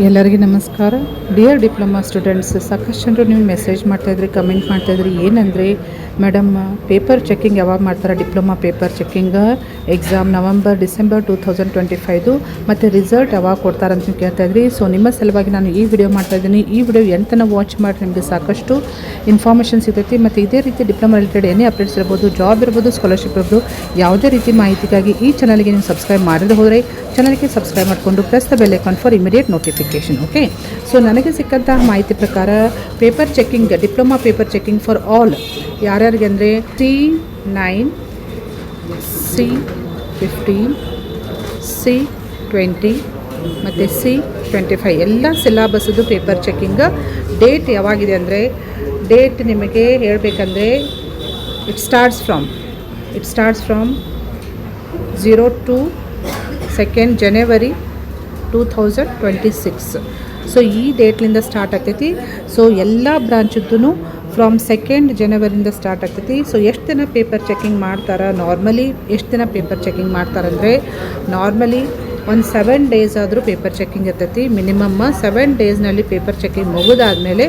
ಎಲ್ಲರಿಗೂ ನಮಸ್ಕಾರ. Dear diploma students, ಸಾಕಷ್ಟು ಜನರು ನೀವು ಮೆಸೇಜ್ ಮಾಡ್ತಾಯಿದ್ರಿ, ಕಮೆಂಟ್ ಮಾಡ್ತಾಯಿದ್ರಿ. ಏನಂದರೆ ಮೇಡಮ್ ಪೇಪರ್ ಚೆಕಿಂಗ್ ಯಾವಾಗ ಮಾಡ್ತಾರೆ? Diploma paper checking exam November December 2025 ಮತ್ತು ರಿಸಲ್ಟ್ ಯಾವಾಗ ಕೊಡ್ತಾರೆ ಅಂತ ಕೇಳ್ತಾಯಿದ್ರಿ. ಸೊ ನಿಮ್ಮ ಸಲುವಾಗಿ ನಾನು ಈ ವಿಡಿಯೋ ಮಾಡ್ತಾಯಿದ್ದೀನಿ. ಈ ವಿಡಿಯೋ ಎಂತನ ವಾಚ್ ಮಾಡಿ ನಿಮಗೆ ಸಾಕಷ್ಟು ಇನ್ಫಾರ್ಮೇಷನ್ ಸಿಗ್ತೈತಿ. ಮತ್ತು ಇದೇ ರೀತಿ ಡಿಪ್ಲೊಮಾ ರಿಲೇಟೆಡ್ ಏನೇ ಅಪ್ಡೇಟ್ಸ್ ಇರ್ಬೋದು, ಜಾಬ್ ಇರ್ಬೋದು, ಸ್ಕಾಲರ್ಶಿಪ್ ಇರ್ಬೋದು, ಯಾವುದೇ ರೀತಿ ಮಾಹಿತಿಗಾಗಿ ಈ ಚಾನಲ್ಗೆ ನೀವು ಸಬ್ಸ್ಕ್ರೈಬ್ ಮಾಡದೆ ಹೋದರೆ ಚಾನಲ್ಗೆ ಸಬ್ಸ್ಕ್ರೈಬ್ ಮಾಡಿಕೊಂಡು press the bell icon for immediate notification. Okay, so ನನಗೆ ಸಿಕ್ಕಂತಹ ಮಾಹಿತಿ ಪ್ರಕಾರ paper checking, diploma paper checking for all ಯಾರ್ಯಾರಿಗೆ ಅಂದರೆ C9, C15, C20 ಮತ್ತು C25 ಎಲ್ಲ ಸಿಲಾಬಸ್ದು ಪೇಪರ್ ಚೆಕಿಂಗ್ ಡೇಟ್ ಯಾವಾಗಿದೆ ಅಂದರೆ, ಡೇಟ್ ನಿಮಗೆ ಹೇಳಬೇಕಂದ್ರೆ it starts from 0 to 2nd January 2026. So ಈ ಡೇಟ್ಲಿಂದ ಸ್ಟಾರ್ಟ್ ಆಗ್ತೈತಿ. ಸೊ ಎಲ್ಲ ಬ್ರಾಂಚದ್ದು ಫ್ರಮ್ 2nd January ಸ್ಟಾರ್ಟ್ ಆಗ್ತೈತಿ. ಸೊ ಎಷ್ಟು ದಿನ ಪೇಪರ್ ಚೆಕಿಂಗ್ ಮಾಡ್ತಾರೆ? ನಾರ್ಮಲಿ ಎಷ್ಟು ದಿನ ಪೇಪರ್ ಚೆಕಿಂಗ್ ಮಾಡ್ತಾರಂದರೆ, ನಾರ್ಮಲಿ ಒಂದು 7 days ಆದರೂ ಪೇಪರ್ ಚೆಕಿಂಗ್ ಇರ್ತೈತಿ. ಮಿನಿಮಮ್ 7 daysನಲ್ಲಿ ಪೇಪರ್ ಚೆಕಿಂಗ್ ಮುಗಿದಾದ್ಮೇಲೆ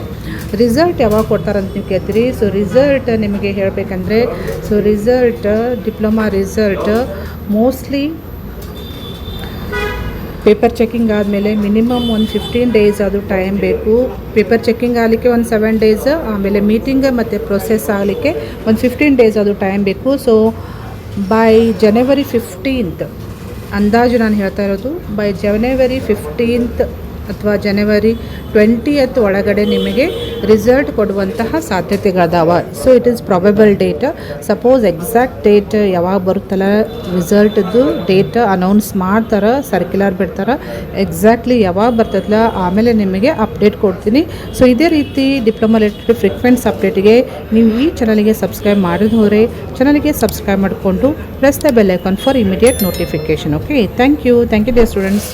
ರಿಸಲ್ಟ್ ಯಾವಾಗ ಕೊಡ್ತಾರಂತ ನೀವು ಕೇಳ್ತೀರಿ. ಸೊ ರಿಸಲ್ಟ್ ನಿಮಗೆ ಹೇಳಬೇಕಂದ್ರೆ, so result diploma result mostly paper checking ಆದಮೇಲೆ ಮಿನಿಮಮ್ ಒಂದು 15 days ಅದು ಟೈಮ್ ಬೇಕು. ಪೇಪರ್ ಚೆಕಿಂಗ್ ಆಗಲಿಕ್ಕೆ ಒಂದು 7 days, ಆಮೇಲೆ ಮೀಟಿಂಗ್ ಮತ್ತು ಪ್ರೊಸೆಸ್ ಆಗಲಿಕ್ಕೆ ಒಂದು 15 days ಅದು ಟೈಮ್ ಬೇಕು. ಸೊ ಬೈ January 15th ಅಂದಾಜು ನಾನು ಹೇಳ್ತಾ ಇರೋದು, ಬೈ January 15th ಅಥವಾ January 20th ಒಳಗಡೆ ನಿಮಗೆ ರಿಸಲ್ಟ್ ಕೊಡುವಂತಹ ಸಾಧ್ಯತೆಗಳದಾವ. So it is probable date. Suppose exact date ಯಾವಾಗ ಬರುತ್ತಲ್ಲ, ರಿಸಲ್ಟ್ದು ಡೇಟ್ ಅನೌನ್ಸ್ ಮಾಡ್ತಾರೆ, ಸರ್ಕ್ಯುಲರ್ ಬಿಡ್ತಾರೆ. ಎಕ್ಸಾಕ್ಟ್ಲಿ ಯಾವಾಗ ಬರ್ತದಲ್ಲ ಆಮೇಲೆ ನಿಮಗೆ ಅಪ್ಡೇಟ್ ಕೊಡ್ತೀನಿ. ಸೊ ಇದೇ ರೀತಿ ಡಿಪ್ಲೊಮಾ ರಿಲೇಟೆಡ್ ಫ್ರೀಕ್ವೆಂಟ್ಸ್ ಅಪ್ಡೇಟಿಗೆ ನೀವು ಈ ಚಾನಲ್ಗೆ ಸಬ್ಸ್ಕ್ರೈಬ್ ಮಾಡಿದ ಹೋದರೆ ಚಾನಲ್ಗೆ ಸಬ್ಸ್ಕ್ರೈಬ್ ಮಾಡಿಕೊಂಡು press the bell icon for immediate notification. Okay, thank you dear students.